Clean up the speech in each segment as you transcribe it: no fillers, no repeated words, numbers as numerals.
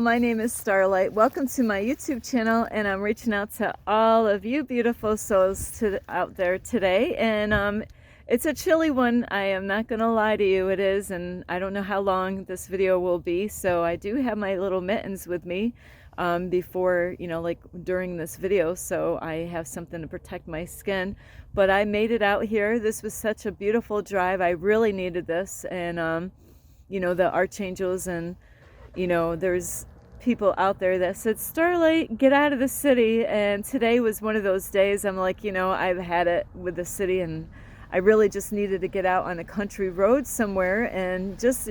my name is Starlight. Welcome to my YouTube channel, and I'm reaching out to all of you beautiful souls out there today. And it's a chilly one. I am not going to lie to you, it is, and I don't know how long this video will be. So I do have my little mittens with me before, like during this video, so I have something to protect my skin. But I made it out here. This was such a beautiful drive. I really needed this, and the archangels and there's people out there that said, Starlight, get out of the city. And today was one of those days. I'm like, I've had it with the city, and I really just needed to get out on a country road somewhere and just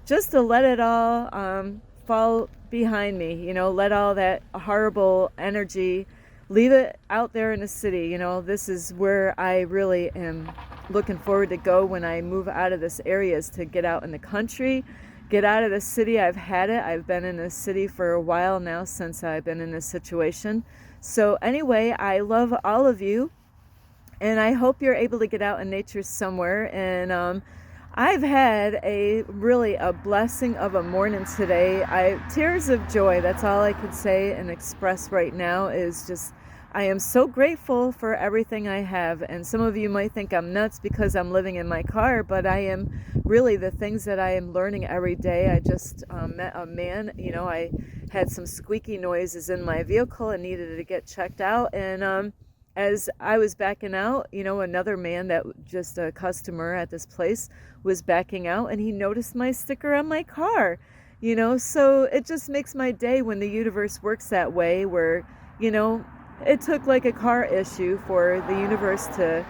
to let it all fall behind me, let all that horrible energy, leave it out there in the city. This is where I really am looking forward to go when I move out of this area, is to get out in the country. Get out of the city. I've had it. I've been in the city for a while now, since I've been in this situation. So anyway, I love all of you, and I hope you're able to get out in nature somewhere. And I've had a blessing of a morning today. Tears of joy. That's all I could say and express right now. Is just, I am so grateful for everything I have. And some of you might think I'm nuts because I'm living in my car, but I am really, the things that I am learning every day. I just met a man, I had some squeaky noises in my vehicle and needed to get checked out. And as I was backing out, another man, that just a customer at this place, was backing out, and he noticed my sticker on my car. So it just makes my day when the universe works that way, where, it took like a car issue for the universe to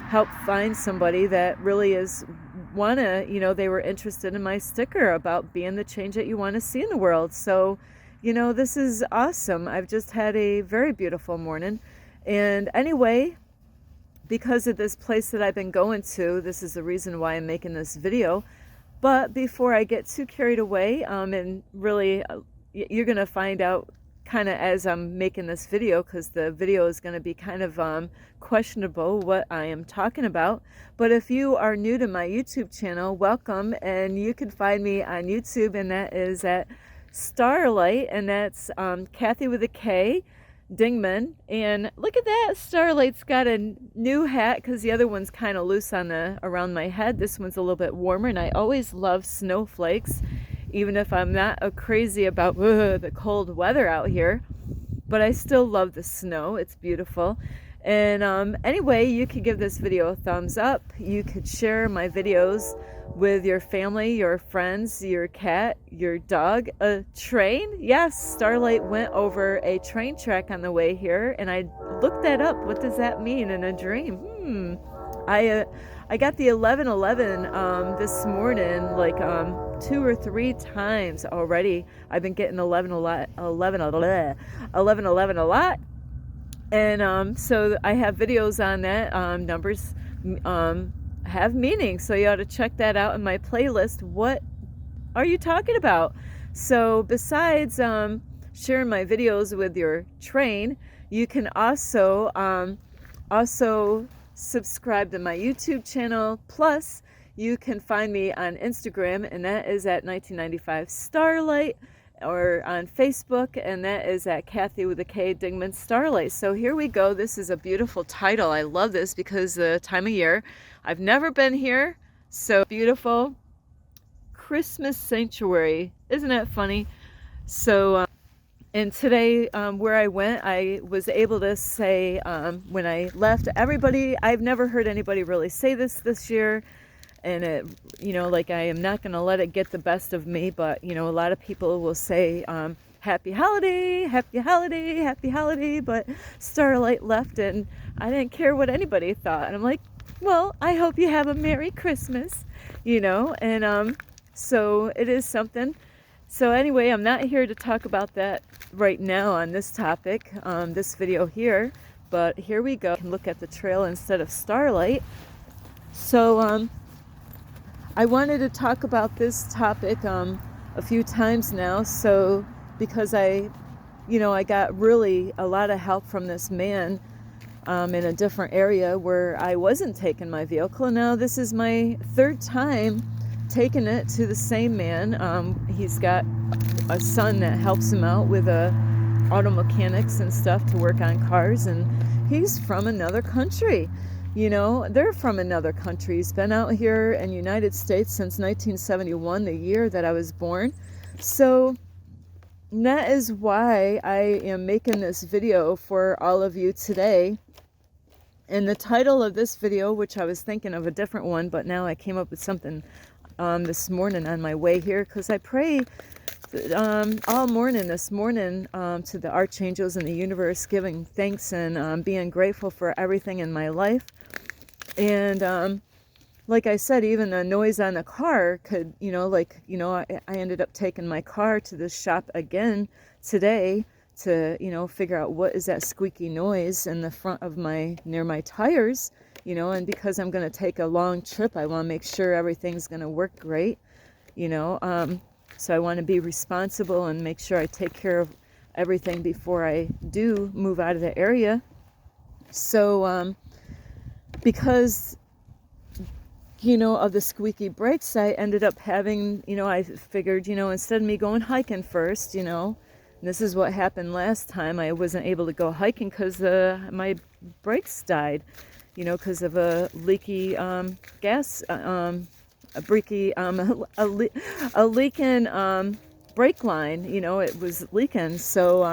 help find somebody that really is they were interested in my sticker about being the change that you want to see in the world. So, this is awesome. I've just had a very beautiful morning. And anyway, because of this place that I've been going to, this is the reason why I'm making this video. But before I get too carried away, and really, you're going to find out kind of as I'm making this video, because the video is going to be kind of questionable what I am talking about. But if you are new to my YouTube channel, welcome, and you can find me on YouTube, and that is at Starlight, and that's Kathy with a K Dingman. And look at that, Starlight's got a new hat, because the other one's kind of loose on around my head. This one's a little bit warmer, and I always love snowflakes, even if I'm not crazy about the cold weather out here. But I still love the snow. It's beautiful. And anyway, you could give this video a thumbs up. You could share my videos with your family, your friends, your cat, your dog. A train? Yes, Starlight went over a train track on the way here, and I looked that up. What does that mean in a dream? I got the 1111 this morning, like 2 or 3 times already. I've been getting 1111 a lot. And so I have videos on that. Numbers have meaning, so you ought to check that out in my playlist. What are you talking about? So besides sharing my videos with your train, you can also subscribe to my YouTube channel. Plus, you can find me on Instagram, and that is at 1995 Starlight, or on Facebook, and that is at Kathy with a K Dingman Starlight. So here we go. This is a beautiful title. I love this because the time of year. I've never been here. So beautiful. Christmas Sanctuary. Isn't that funny? So and today, where I went, I was able to say, when I left, everybody, I've never heard anybody really say this year, and it, like, I am not going to let it get the best of me, but, a lot of people will say, happy holiday, happy holiday, happy holiday, but Starlight left, and I didn't care what anybody thought, and I'm like, well, I hope you have a Merry Christmas, and so it is something. So anyway, I'm not here to talk about that right now on this topic, this video here, but here we go. You can look at the trail instead of Starlight. So I wanted to talk about this topic a few times now, so because I got really a lot of help from this man in a different area where I wasn't taking my vehicle. Now this is my 3rd time taking it to the same man. He's got a son that helps him out with auto mechanics and stuff to work on cars, and he's from another country. You know, they're from another country. He's been out here in the United States since 1971, the year that I was born. So that is why I am making this video for all of you today. And the title of this video, which I was thinking of a different one, but now I came up with something this morning on my way here, because I pray all morning this morning to the archangels and the universe, giving thanks and being grateful for everything in my life. And like I said, even the noise on the car could, I ended up taking my car to the shop again today to, figure out what is that squeaky noise in the front of near my tires, and because I'm going to take a long trip, I want to make sure everything's going to work great, so I want to be responsible and make sure I take care of everything before I do move out of the area. So, because, of the squeaky brakes, I ended up having, I figured, instead of me going hiking first, this is what happened last time. I wasn't able to go hiking because my brakes died, because of a leaky gas, a leaking brake line. It was leaking. So,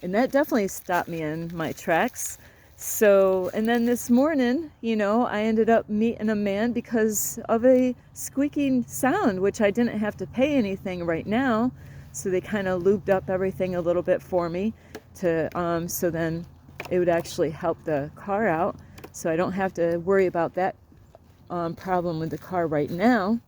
and that definitely stopped me in my tracks. So, and then this morning, I ended up meeting a man because of a squeaking sound, which I didn't have to pay anything right now. So they kind of lubed up everything a little bit for me to, so then it would actually help the car out. So I don't have to worry about that problem with the car right now,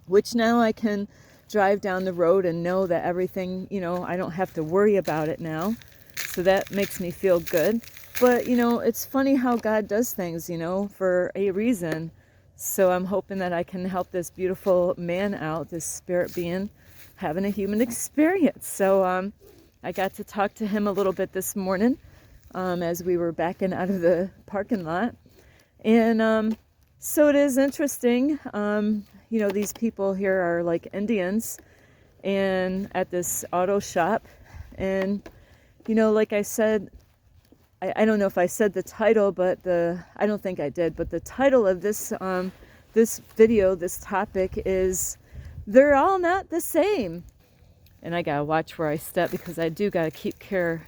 which now I can drive down the road and know that everything, I don't have to worry about it now. So that makes me feel good. But, it's funny how God does things, for a reason. So I'm hoping that I can help this beautiful man out, this spirit being, having a human experience. So I got to talk to him a little bit this morning as we were backing out of the parking lot. And so it is interesting. These people here are like Indians and at this auto shop. And, like I said, I don't know if I said the title, but I don't think I did, but the title of this video, this topic is, they're all not the same. And I gotta watch where I step because I do gotta take care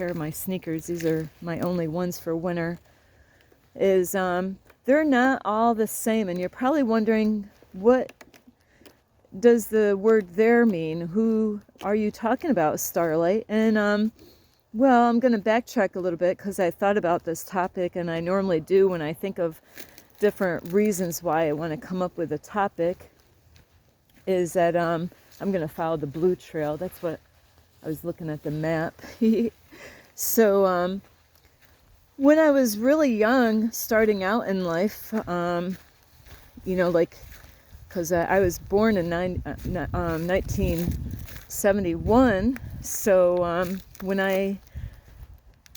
of my sneakers. These are my only ones for winter. They're not all the same. And you're probably wondering, what does the word there mean? Who are you talking about, Starlight? And well, I'm going to backtrack a little bit because I thought about this topic, and I normally do when I think of different reasons why I want to come up with a topic, is that I'm going to follow the blue trail. That's what I was looking at the map. So when I was really young, starting out in life, because I was born in 1971, so when I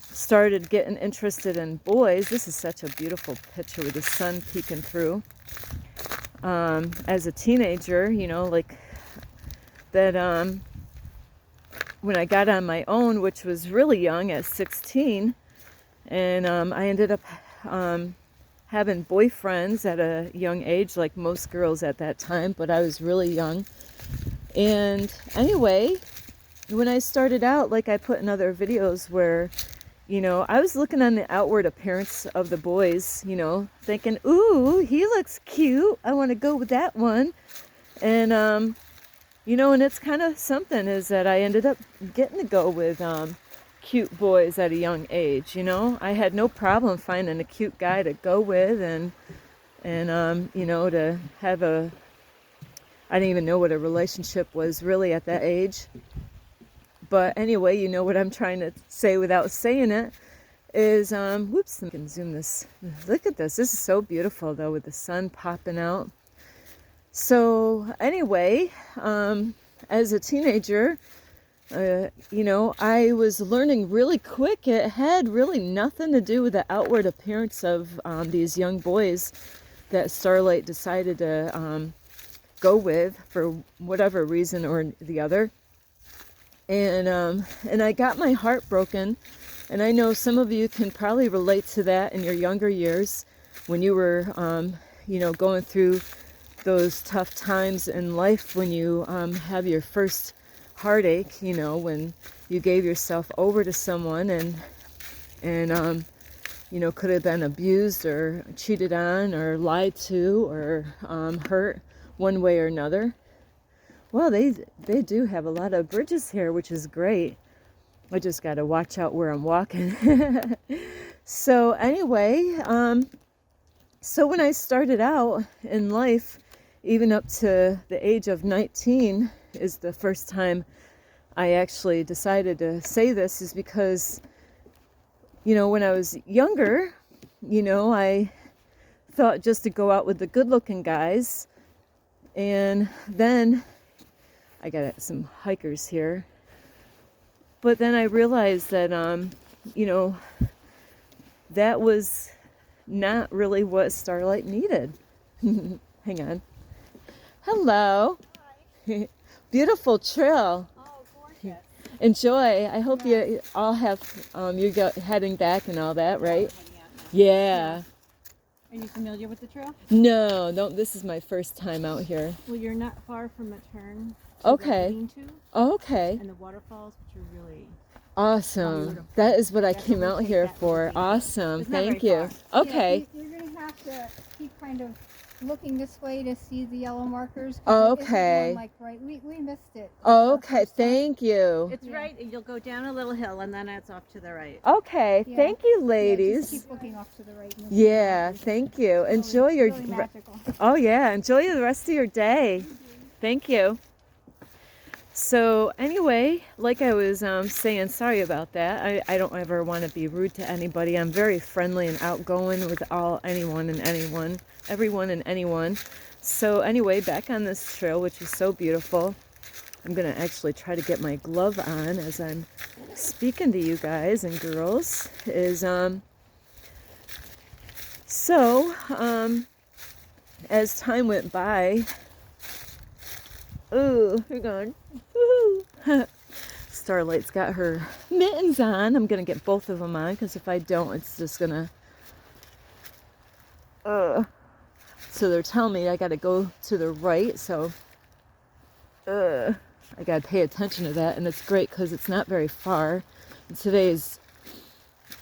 started getting interested in boys, this is such a beautiful picture with the sun peeking through, as a teenager, when I got on my own, which was really young at 16, and I ended up having boyfriends at a young age, like most girls at that time, but I was really young. And anyway, when I started out, like I put in other videos where, I was looking on the outward appearance of the boys, thinking, ooh, he looks cute, I want to go with that one. And, and it's kind of something is that I ended up getting to go with cute boys at a young age. I had no problem finding a cute guy to go with and to have I didn't even know what a relationship was really at that age. But anyway, what I'm trying to say without saying it is, whoops, I can zoom this. Look at this. This is so beautiful, though, with the sun popping out. So anyway, as a teenager, I was learning really quick. It had really nothing to do with the outward appearance of these young boys that Starlight decided to go with for whatever reason or the other. And I got my heart broken. And I know some of you can probably relate to that in your younger years when you were, going through those tough times in life when you have your first heartache, when you gave yourself over to someone and could have been abused or cheated on or lied to or hurt one way or another. Well, they do have a lot of bridges here, which is great. I just got to watch out where I'm walking. So anyway, so when I started out in life, even up to the age of 19 is the first time I actually decided to say this, is because, when I was younger, I thought just to go out with the good looking guys. And then I got some hikers here. But then I realized that, that was not really what Starlight needed. Hang on. Hello. Hi. Beautiful trail. Oh, gorgeous. Enjoy. I hope you all have, you're heading back and all that, right? Yeah. Are you familiar with the trail? No, this is my first time out here. Well, you're not far from a turn. Okay. Okay. And the waterfalls, which are really awesome. beautiful. That is what I That's came what we out take here that for. with you. Awesome. It's not Thank very you. far. Okay. Yeah, you're going to have to keep kind of looking this way to see the yellow markers. Okay. We missed it. Okay. Thank you. It's right. You'll go down a little hill, and then it's off to the right. Okay. Yeah. Thank you, Yeah, ladies. just keep looking off to the right. Yeah. Thank you. Enjoy your. Really magical. Oh yeah. Enjoy the rest of your day. Thank you. So anyway, like I was saying, sorry about that. I don't ever want to be rude to anybody. I'm very friendly and outgoing with everyone and anyone. So anyway, back on this trail, which is so beautiful. I'm going to actually try to get my glove on as I'm speaking to you guys and girls. As time went by, ooh, hang on. Starlight's got her mittens on. I'm gonna get both of them on because if I don't, it's just gonna. So they're telling me I gotta go to the right. So I gotta pay attention to that, and it's great because it's not very far. And today's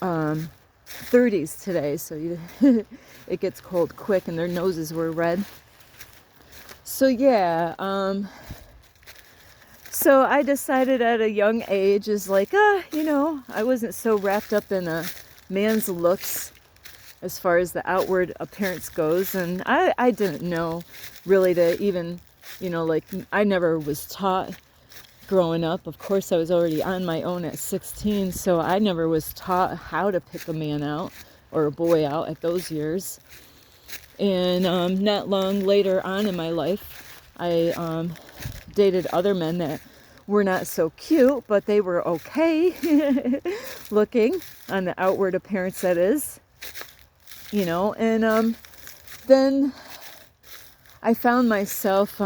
30s today, so it gets cold quick, and their noses were red. So yeah. So I decided at a young age is like, I wasn't so wrapped up in a man's looks as far as the outward appearance goes. And I didn't know really to even, I never was taught growing up. Of course, I was already on my own at 16. So I never was taught how to pick a man out or a boy out at those years. And not long later on in my life, I dated other men that were not so cute, but they were okay looking on the outward appearance, that is, and then I found myself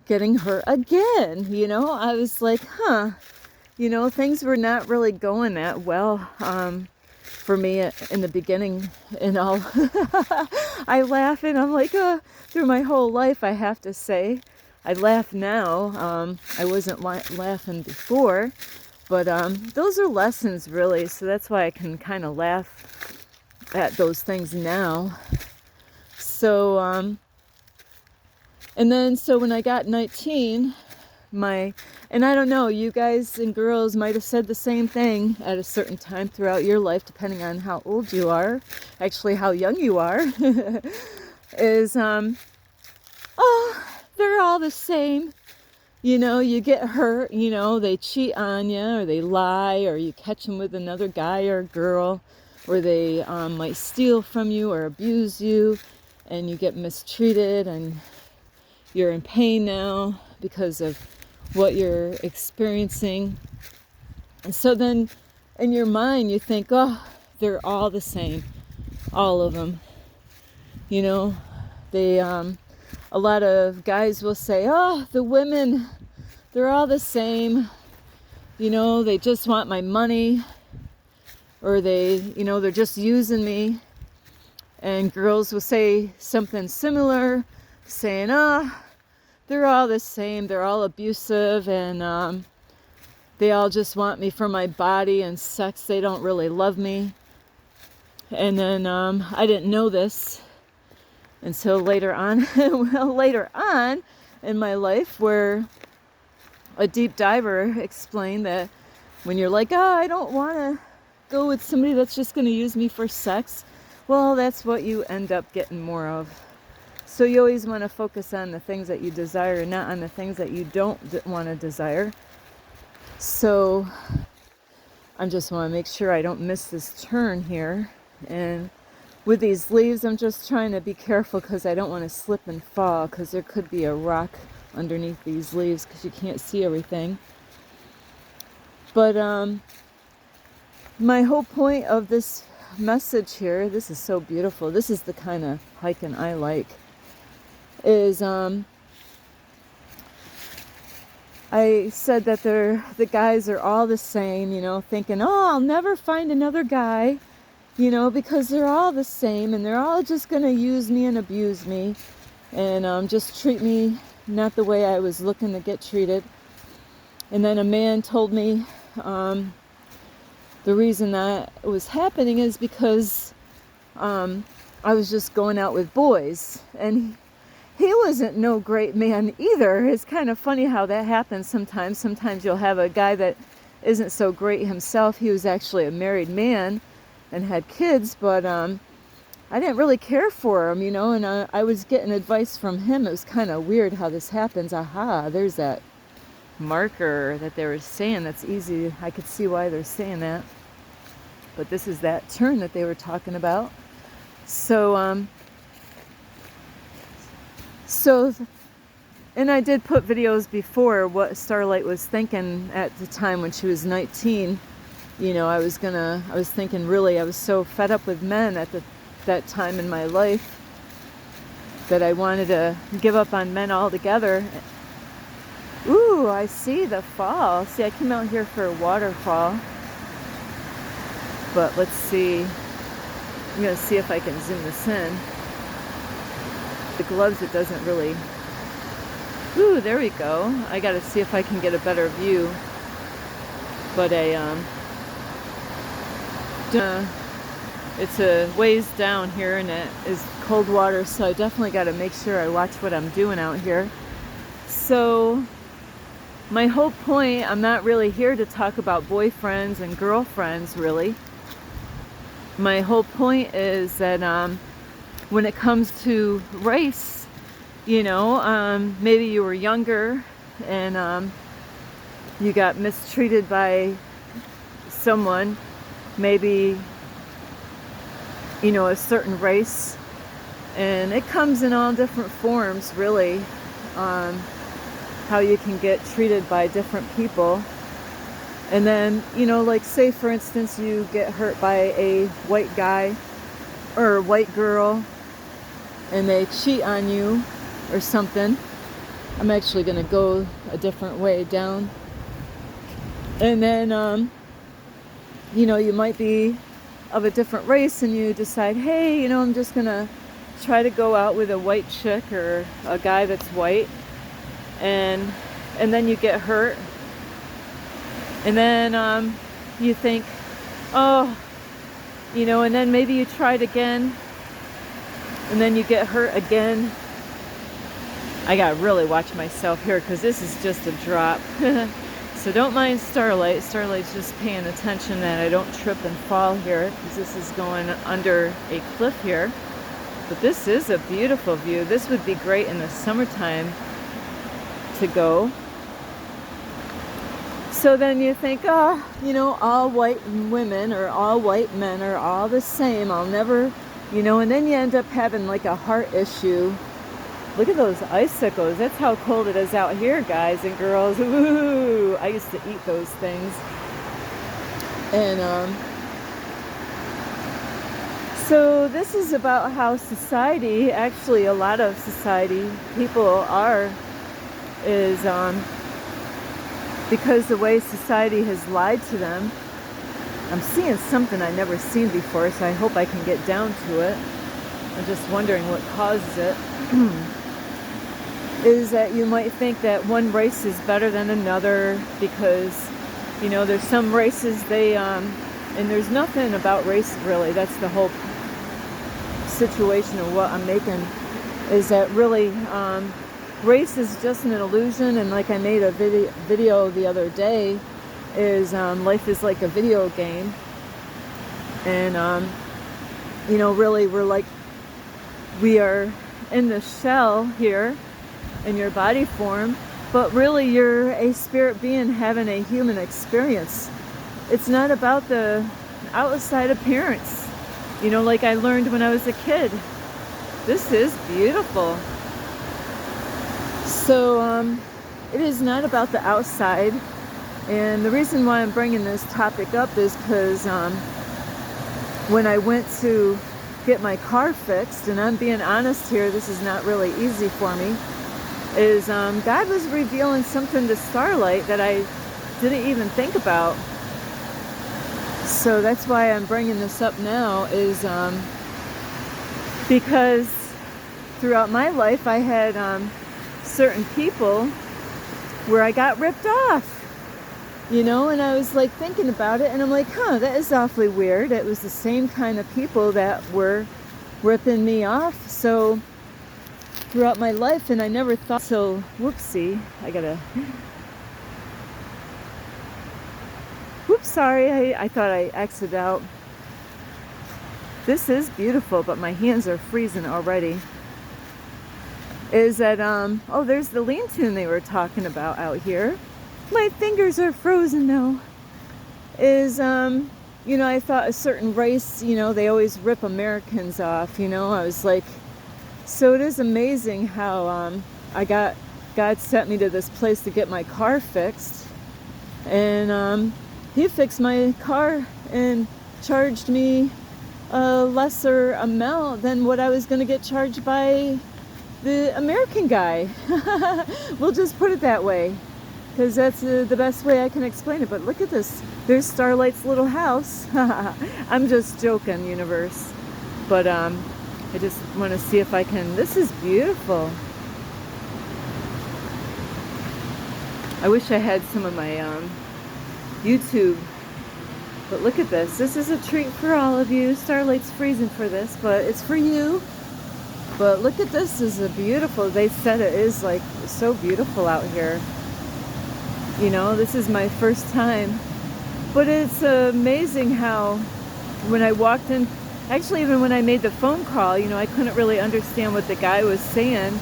getting hurt again. I was like, things were not really going that well for me in the beginning and all. I laugh and I'm like, through my whole life, I have to say, I laugh now. I wasn't laughing before, but those are lessons really. So that's why I can kind of laugh at those things now. So, and then, so when I got 19, and I don't know, you guys and girls might have said the same thing at a certain time throughout your life, depending on how old you are, actually how young you are, is, they're all the same. You get hurt, they cheat on you, or they lie, or you catch them with another guy or girl, or they might steal from you or abuse you, and you get mistreated, and you're in pain now because of what you're experiencing. And so then in your mind you think, they're all the same, all of them. They a lot of guys will say, the women, they're all the same. you know, they just want my money, or they, you know, they're just using me. And girls will say something similar, saying, they're all the same, they're all abusive, and they all just want me for my body and sex, they don't really love me. And then I didn't know this until later on, later on in my life, where a deep diver explained that when you're like, I don't want to go with somebody that's just going to use me for sex, well, that's what you end up getting more of. So you always want to focus on the things that you desire and not on the things that you don't want to desire. So I just want to make sure I don't miss this turn here. And with these leaves, I'm just trying to be careful because I don't want to slip and fall, because there could be a rock underneath these leaves because you can't see everything. But my whole point of this message here, this is so beautiful, this is the kind of hiking I like, is I said that the guys are all the same, you know, thinking, I'll never find another guy, you know, because they're all the same and they're all just going to use me and abuse me and just treat me not the way I was looking to get treated. And then a man told me the reason that was happening is because I was just going out with boys, and he wasn't no great man either. It's kind of funny how that happens sometimes. Sometimes you'll have a guy that isn't so great himself. He was actually a married man and had kids, but I didn't really care for him, you know, and I was getting advice from him. It was kind of weird how this happens. Aha, there's that marker that they were saying. That's easy. I could see why they're saying that. But this is that turn that they were talking about. So, and I did put videos before what Starlight was thinking at the time when she was 19. You know, I was thinking, really, I was so fed up with men at that time in my life that I wanted to give up on men altogether. Ooh, I see the fall. See, I came out here for a waterfall. But let's see. I'm going to see if I can zoom this in. The gloves, it doesn't really... Ooh, there we go. I got to see if I can get a better view. But it's a ways down here, and it is cold water, so I definitely got to make sure I watch what I'm doing out here. So my whole point, I'm not really here to talk about boyfriends and girlfriends, really. My whole point is that when it comes to race, you know, maybe you were younger and you got mistreated by someone, maybe, you know, a certain race, and it comes in all different forms, really, how you can get treated by different people. And then, you know, like, say for instance you get hurt by a white guy or a white girl and they cheat on you or something. I'm actually going to go a different way down. And then, you know, you might be of a different race and you decide, hey, you know, I'm just going to try to go out with a white chick or a guy that's white. And then you get hurt. And then you think, oh, you know, and then maybe you try it again. And then you get hurt again. I gotta really watch myself here because this is just a drop. So don't mind Starlight. Starlight's just paying attention that I don't trip and fall here because this is going under a cliff here. But this is a beautiful view. This would be great in the summertime to go. So then you think, oh, you know, all white women or all white men are all the same. I'll never, you know, and then you end up having like a heart issue. Look at those icicles. That's how cold it is out here, guys and girls. Ooh, I used to eat those things. And so this is about how society, actually a lot of society, people is because the way society has lied to them. I'm seeing something I never seen before, so I hope I can get down to it. I'm just wondering what causes it. Is that you might think that one race is better than another because, you know, there's some races and there's nothing about race really. That's the whole situation of what I'm making, is that really race is just an illusion. And like I made a video the other day, is life is like a video game, and you know, really we are in the shell here in your body form, but really you're a spirit being having a human experience. It's not about the outside appearance, you know, like I learned when I was a kid. This is beautiful. So it is not about the outside. And the reason why I'm bringing this topic up is because when I went to get my car fixed, and I'm being honest here, this is not really easy for me, is God was revealing something to Starlight that I didn't even think about. So that's why I'm bringing this up now, is because throughout my life I had certain people where I got ripped off. You know, and I was like thinking about it, and I'm like, that is awfully weird. It was the same kind of people that were ripping me off. So throughout my life, and I never thought, so whoopsie, whoops, sorry, I thought I exited out. This is beautiful, but my hands are freezing already. Is that, oh, there's the lean-to they were talking about out here. My fingers are frozen now. Is, you know, I thought a certain race, you know, they always rip Americans off, you know. I was like, so it is amazing how God sent me to this place to get my car fixed. And he fixed my car and charged me a lesser amount than what I was going to get charged by the American guy. We'll just put it that way, because that's the best way I can explain it. But look at this. There's Starlight's little house. I'm just joking, universe. But I just want to see if I can. This is beautiful. I wish I had some of my YouTube. But look at this. This is a treat for all of you. Starlight's freezing for this, but it's for you. But look at this. This is a beautiful. They said it is like so beautiful out here. You know, this is my first time. But it's amazing how when I walked in, actually even when I made the phone call, you know, I couldn't really understand what the guy was saying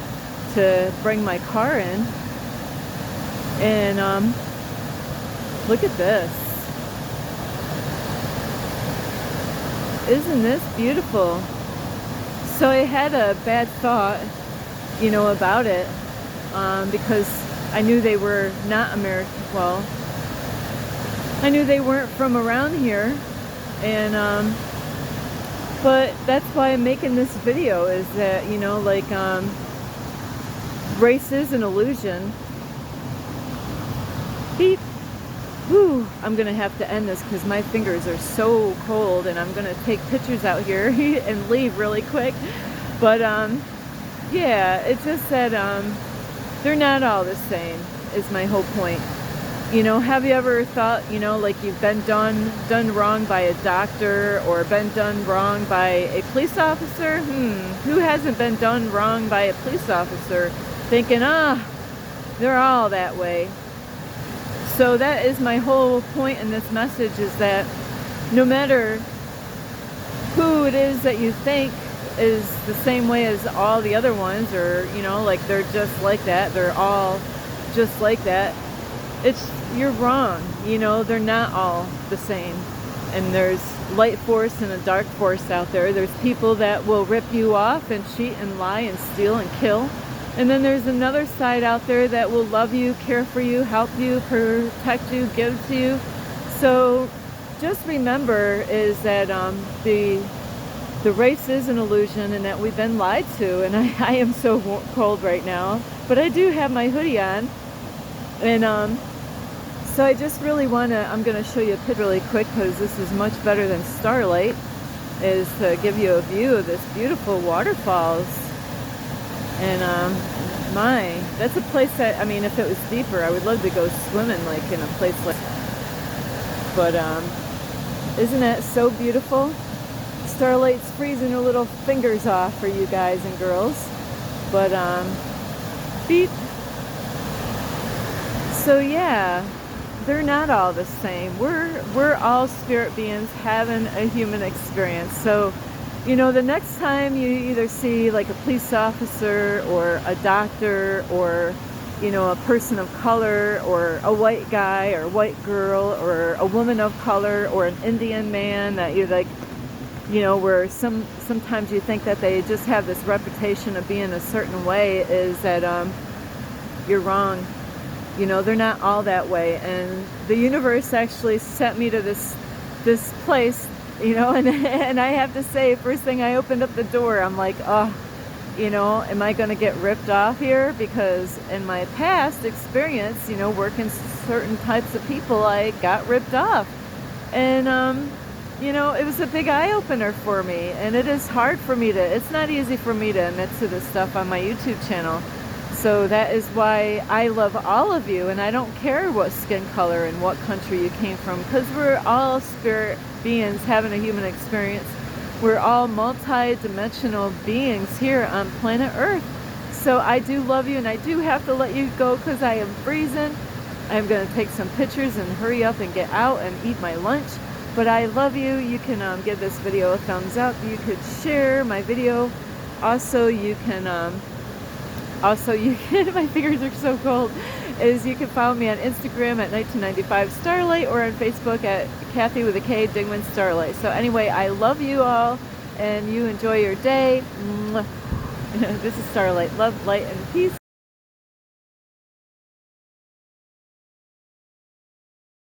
to bring my car in. And look at this. Isn't this beautiful? So I had a bad thought, you know, about it, because I knew they were not American. Well, I knew they weren't from around here, and but that's why I'm making this video, is that, you know, like race is an illusion. Beep. Whew, I'm gonna have to end this because my fingers are so cold, and I'm gonna take pictures out here and leave really quick. But yeah, it's just that they're not all the same, is my whole point. You know, have you ever thought, you know, like you've been done wrong by a doctor, or been done wrong by a police officer? Who hasn't been done wrong by a police officer, thinking, they're all that way? So that is my whole point in this message, is that no matter who it is that you think is the same way as all the other ones, or, you know, like they're just like that, they're all just like that, you're wrong. You know, they're not all the same. And there's light force and a dark force out there. There's people that will rip you off and cheat and lie and steal and kill. And then there's another side out there that will love you, care for you, help you, protect you, give to you. So just remember, is that the race is an illusion, and that we've been lied to. And I am so cold right now, but I do have my hoodie on. And So I just really want to, I'm going to show you a picture really quick because this is much better than Starlight, is to give you a view of this beautiful waterfalls. And my, that's a place that, I mean, if it was deeper, I would love to go swimming like in a place like, but isn't that so beautiful? Starlight's freezing her little fingers off for you guys and girls, but beep. So yeah, they're not all the same. We're all spirit beings having a human experience. So, you know, the next time you either see like a police officer or a doctor or, you know, a person of color or a white guy or white girl or a woman of color or an Indian man that you're like, you know, where sometimes you think that they just have this reputation of being a certain way, is that you're wrong. You know, they're not all that way. And the universe actually sent me to this place, you know, and I have to say, first thing I opened up the door, I'm like, oh, you know, am I going to get ripped off here? Because in my past experience, you know, working certain types of people, I got ripped off. And, you know, it was a big eye-opener for me. And it is hard for me to, it's not easy for me to admit to this stuff on my YouTube channel. So that is why I love all of you, and I don't care what skin color and what country you came from, because we're all spirit beings having a human experience. We're all multi-dimensional beings here on planet Earth. So I do love you, and I do have to let you go because I am freezing. I'm going to take some pictures and hurry up and get out and eat my lunch. But I love you. You can give this video a thumbs up. You could share my video. Also, you can... my fingers are so cold, is you can follow me on Instagram at 1995 Starlight or on Facebook at Kathy with a K Dingman Starlight. So anyway, I love you all, and you enjoy your day. This is Starlight. Love, light, and peace.